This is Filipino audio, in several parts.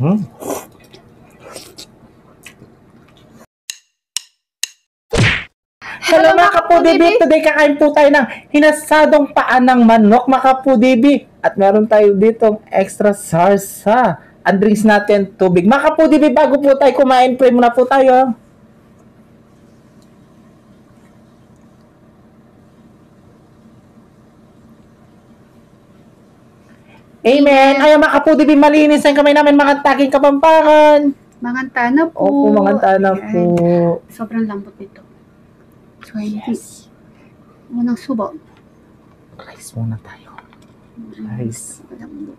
Hmm. Hello mga kapudibi! Today kakain po tayo ng hinasadong paa ng manok mga kapudibi. At meron tayo dito extra sarsa. At drinks natin tubig. Mga kapudibi, bago po tayo kumain, pray muna po tayo. Amen! Ayaw mga kapudibi, malinis ang kamay namin mga taking kapampangan. Manganta na po. Opo, manganta na po. Sobrang lambot nito. So, yes. Unang subo. Rice muna tayo. Rice. Malambot.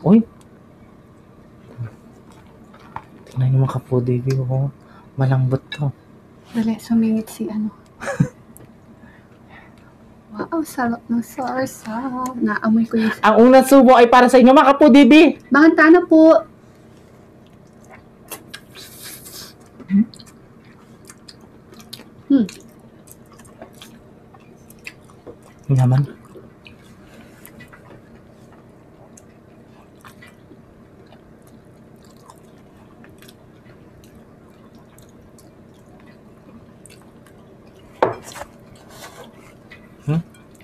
Uy! Tingnan yung mga kapudibi ko. Malambot to. Dali, sumingit si ano. Wow, sarap ng sarsa. Naamoy ko yung... Ang unang subo ay para sa inyo mga kapudibi. Manganta na po. Yaman.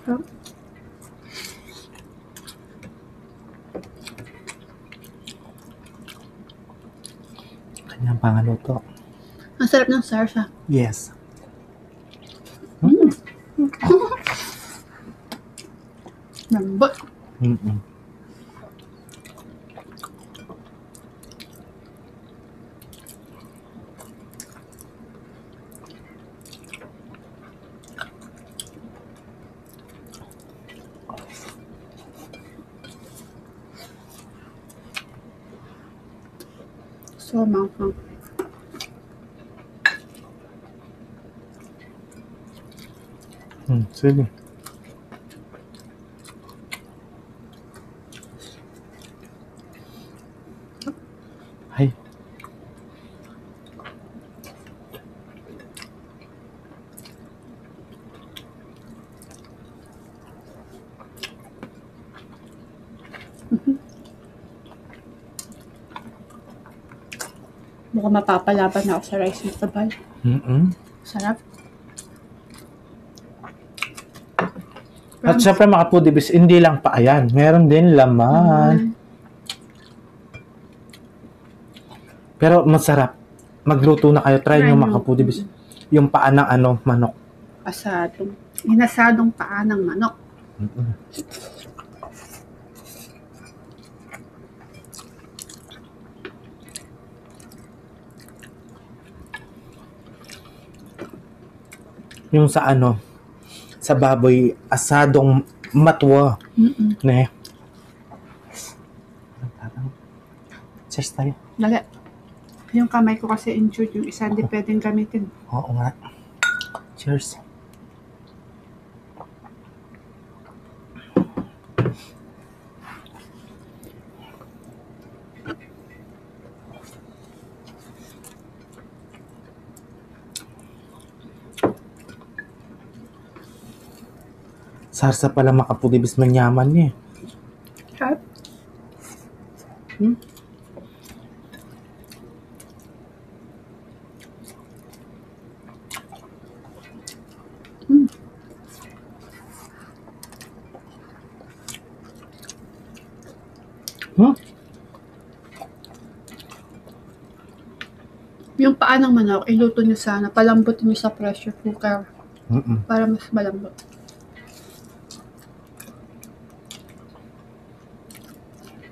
Huh? Kanyang pangaluto. Ang sarap ng sarsa. Yes. Lambot. So, manghang. Sige. Ay. Mukhang mapapalaban na ako sa rice with tabal. Sarap. At syempre mga pudibis, hindi lang pa ayan. Meron din laman. Pero masarap. Magluto na kayo. Try nyo mga pudibis. Yung paa ng manok. Asadong. Hinasadong paa ng manok. Yung sa sa baboy, asadong matwa. Ne. Cheers tayo. Dali. Yung kamay ko kasi injured, yung isa hindi pwedeng gamitin. Oo nga. Cheers. Sarsa pala makapudibis manyaman niya. Sarap. Yung paa ng manok, iluto nyo sana. Palambutin nyo sa pressure cooker. Para mas malambot.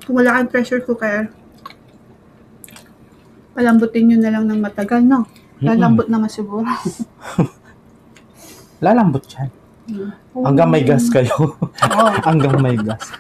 Kung wala kang pressure cooker, palambutin nyo na lang ng matagal, no? Lalambot naman siguro. Lalambot yan. Hanggang may gas kayo. Hanggang may gas.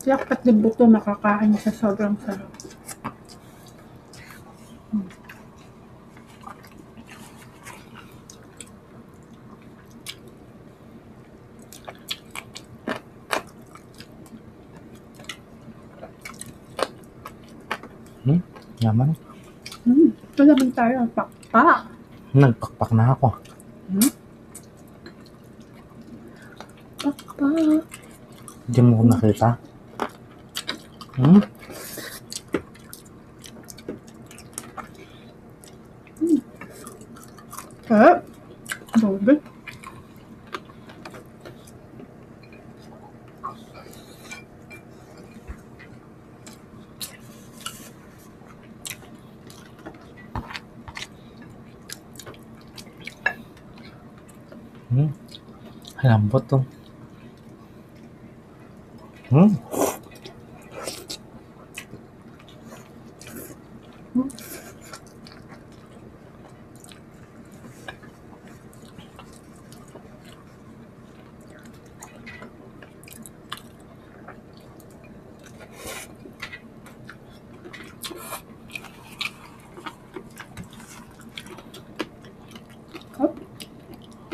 Yakpat ng buto, makakain sa sobrang sarap. Naman. Ito naman tayo. Pakpak. Nagpakpak na ako. Pakpak. Hindi mo ko nakita. Dobe. Lambot to.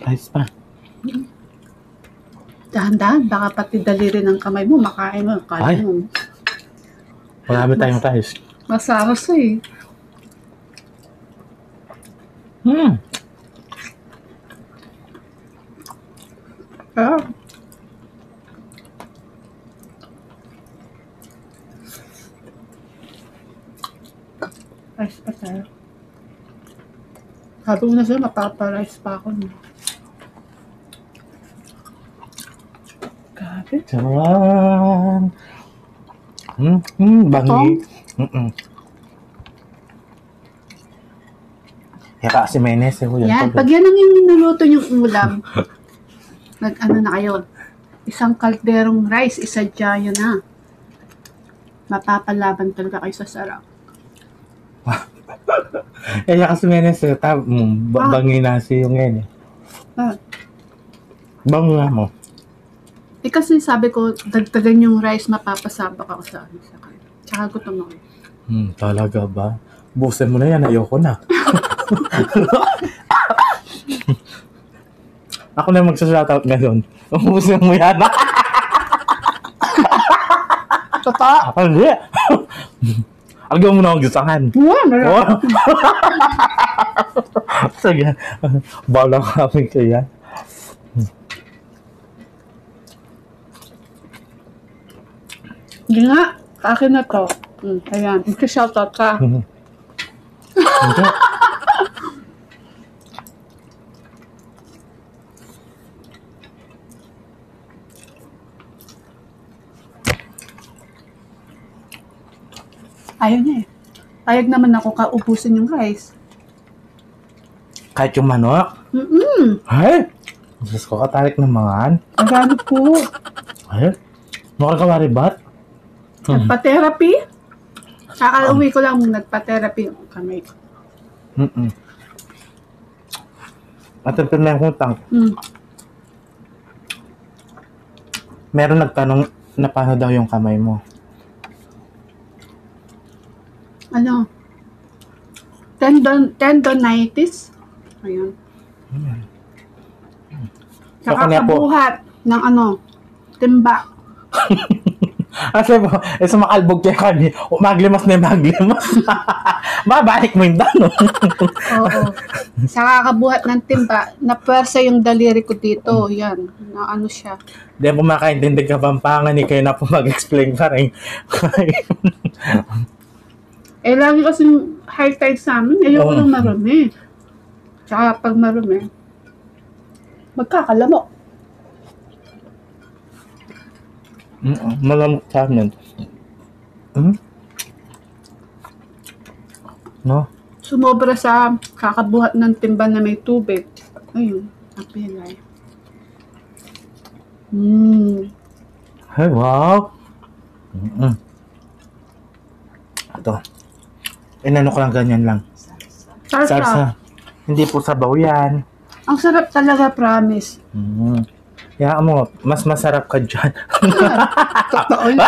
Ayos pa. Dahan-dahan, baka pati daliri ng kamay mo, makain mo. Kala Ay. mo. Marami tayong rice. Masaros eh. Ah. Rice pa tayo. Sabi ko na sila, mapaparice pa ako. Grabe. Charan. Bangi. Yaka si Menes. Yan, pag yan ang niluluto yung ulam, nag-ano na kayo, isang kalderong rice, isadya yun na. Mapapalaban talaga kayo sa sarap. Yaka si Menes. Bangi nasi yung yan. Bangi nga mo. Eh kasi sabi ko, dagdagan yung rice, mapapasabak ako sa ano sa kanya. Tsaka gutom ako. Talaga ba? Busin mo na yan, ayoko na. Ako na magsa-shoutout ngayon. Busin mo yan. Totoo? Ako hindi. Agaw mo na akong gusahan. Wow, Sige. Bala kami kaya. Hindi nga, akin na to. Ayan, mag-shoutout ka. Hindi. Ayaw niya eh. Payag naman ako kaubusin yung rice. Kahit yung manok? Ay! Diyos ko, katarik naman. Nagano po. Ay! Makakawari ba't? Nagpa-therapy? Kakauwi ko lang nagpa-therapy yung kamay ko. At ito na yung hutang. Meron nagtanong na paano daw yung kamay mo. Ano? Tendonitis? Ayun. Saka kabuhat ng ano, timba. Kasi po, sumakalbog kayo kami. Maglimas na yung maglimas. Babalik mo yung dano. Oo. Saka kabuhat ng timba, napwersa yung daliri ko dito. Yan, na ano siya. Di po makaintindi ka Pampangan ni kayo na po mag-explain pa rin. Eh, lagi kasi high tide sa amin, ayoko lang marumi. Tsaka pag marumi, magkakalamok. Malamok sa amin. No? Sumobra sa kakabuhat ng timba na may tubig. Ayun, napilay. Ay, wow! Ito. Inano ko lang ganyan lang. Sarsa. Hindi po sabaw yan. Ang sarap talaga, promise. Kaya mo, mas masarap ka dyan. Totoo yun.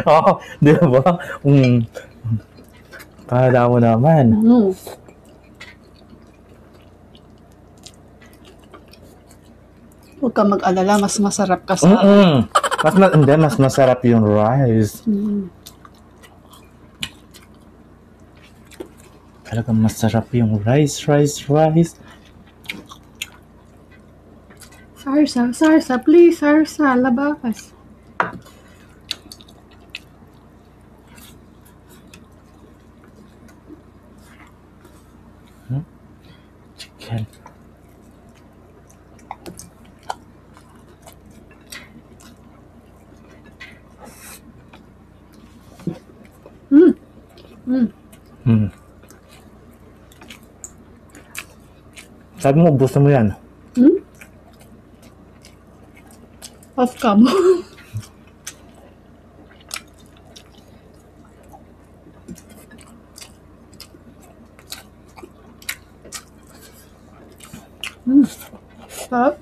Oo, di ba? Kala mo naman. Huwag ka mag-alala, mas masarap ka sa Mas masarap yung rice. Talagang masarap yung rice. Sarsa, please, sarsa, labas. Chicken. Sabi mo, gusto mo yan. Off ka mo. Sarap.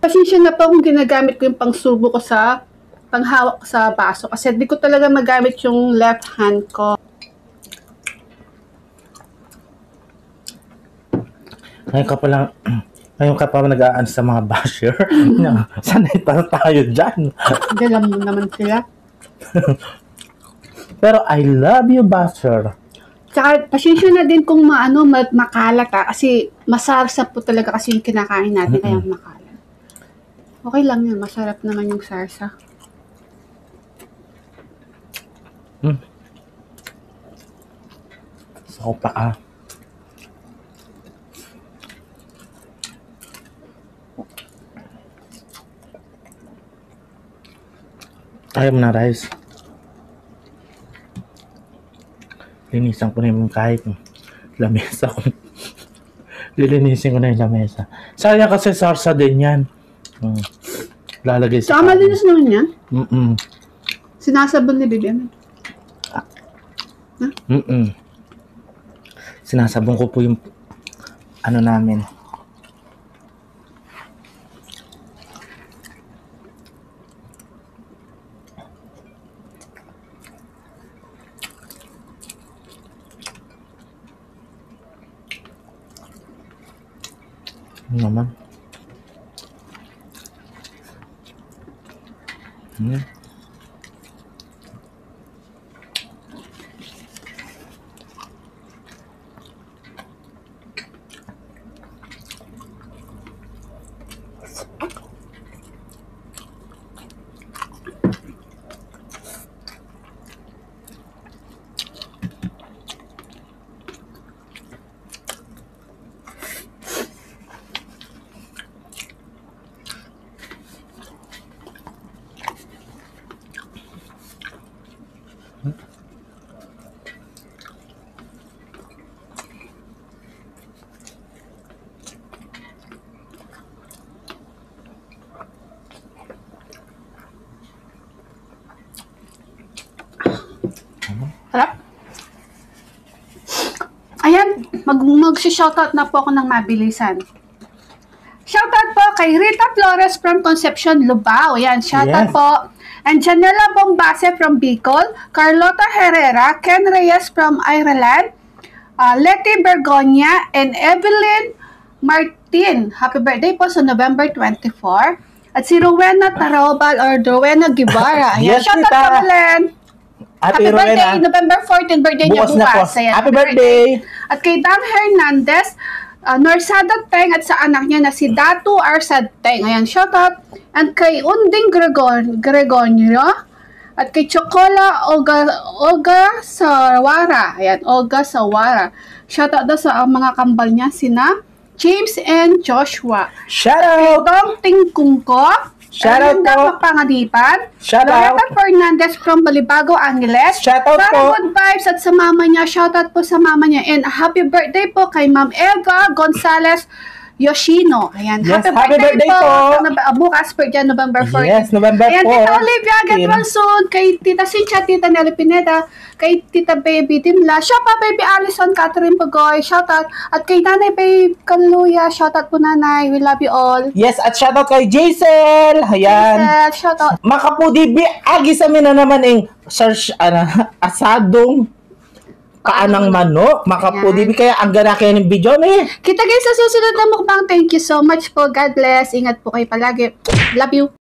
Pasensya na po kung ginagamit ko yung pangsubo ko sa panghawak ko sa baso kasi di ko talaga magamit yung left hand ko. Ngayon ka pa nag-aan sa mga basher. Sanay pa tayo dyan. Hindi, alam mo naman sila. Pero I love you, basher. Tsaka, pasensya na din kung makalat kasi masarap po talaga kasi yung kinakain natin kaya makalat. Okay lang yan, masarap naman yung sarsa. Sopa ka. Ayaw mo na rice. Linisan ko na yung kahit lamesa ko. Lilinisin ko na yung lamesa. Sayang kasi sarsa din yan. Lalagay sa Tsaka malinis naman yan. Sinasabon ni Bibi. Sinasabon ko po yung ano namin. Ano naman? Harap. Ayan, mag-shoutout na po ako ng mabilisan. Shoutout po kay Rita Flores from Concepcion, Lubao. Ayan, shoutout po. And Janela Bombase from Bicol, Carlota Herrera, Ken Reyes from Ireland, Letty Bergonia, and Evelyn Martin. Happy birthday po sa November 24. At si Rowena Tarobal or Rowena Guevara. Ayan, Yes, shoutout Rita. po, Belen. Happy birthday, November 14, birthday niya Bukas na po. bukas. Ayan, Happy birthday! At kay Dan Hernandez, Norsada Teng at sa anak niya na si Datu Arsad Teng. Ayan, shoutout. And kay Unding Gregorio at kay Chocola Olga Sawara. Ayan, Olga Sawara. Shoutout daw sa mga kambal niya, sina James and Joshua. Shout Kay out! Dong Tingkungko. Shout out po. Pangadipan. Shout out. Loretta Fernandez from Balibago, Angeles. Shout out Para po. good vibes at sa mama niya. Shout out po sa mama niya. And happy birthday po kay Ma'am Eva Gonzalez Yoshino. Ayan. Yes, happy birthday po. Bukas per dyan, November 14. Yes, November Ayan, 4. Tita Olivia, get well soon. Kay Tita Cynthia, Tita Nelly Pineda, kay Tita Baby Dimla, shout out Baby Allison, Catherine Pagoy, shout out. At kay Nanay Babe Kaluya, shout out po Nanay. We love you all. Yes, at shoutout kay Jaisel. Ayan. Shout out. Makapudibi, agi sa mina naman ang asadong paanang manok. Makapudibi, kaya ang gana kayo ng video na Kita guys sa susunod na mukbang. Thank you so much po. God bless. Ingat po kayo palagi. Love you.